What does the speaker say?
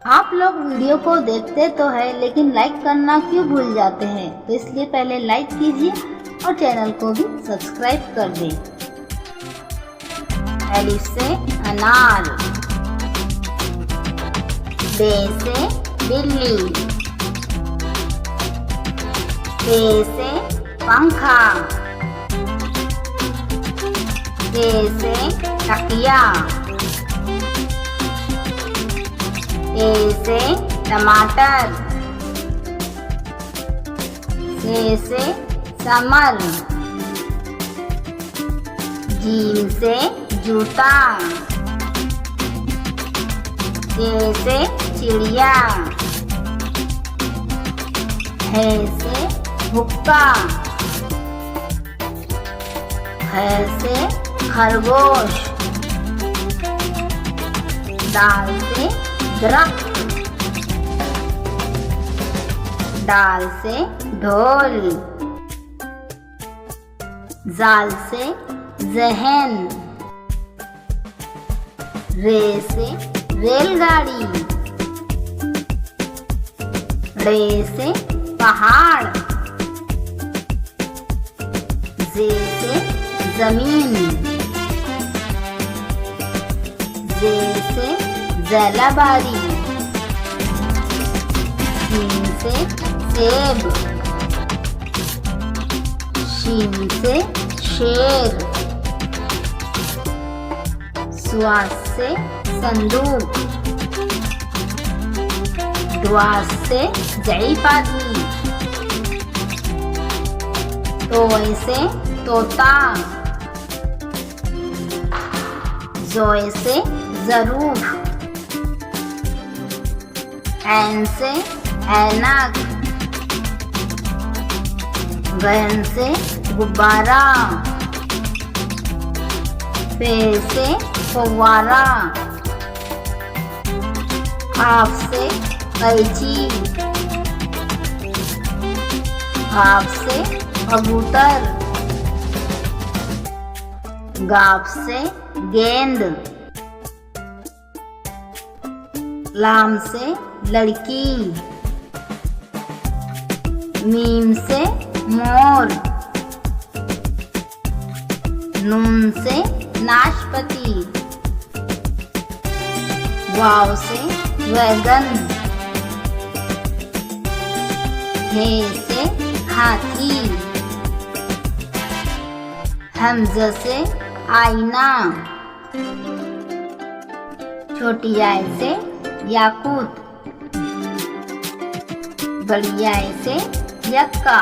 आप लोग वीडियो को देखते तो है लेकिन लाइक करना क्यों भूल जाते हैं? तो इसलिए पहले लाइक कीजिए और चैनल को भी सब्सक्राइब कर दें। अलिफ से अनार, बे से बिल्ली, पे से पंखा, ते से तकिया, ए से टमाटर, से समर, जीम से जूता, के से चिड़िया, है से हुक्का, है से खरगोश, दाल से दरख्त, दाल से ढोल, जाल से जहन, रे से रेलगाड़ी, रे से पहाड़, जे से जमीन, जे से जलाबारी, शीन से सेब, शीन से शेर, स्वास से संदूक, द्वास से ज़ईफ़ आदमी, तोय से तोता, जोय से जरूर, ऐन से ऐनक, गहन से गुब्बारा, पे से फव्वारा, काफ से कैंची, काफ से कबूतर, गाफ से गेंद, लाम से लड़की, मीम से मोर, नून से नाशपाती, वाव से वैगन, हे से हाथी, हमज़ा से आईना, छोटी आय से याकूत, बड़ी आय से यक्का।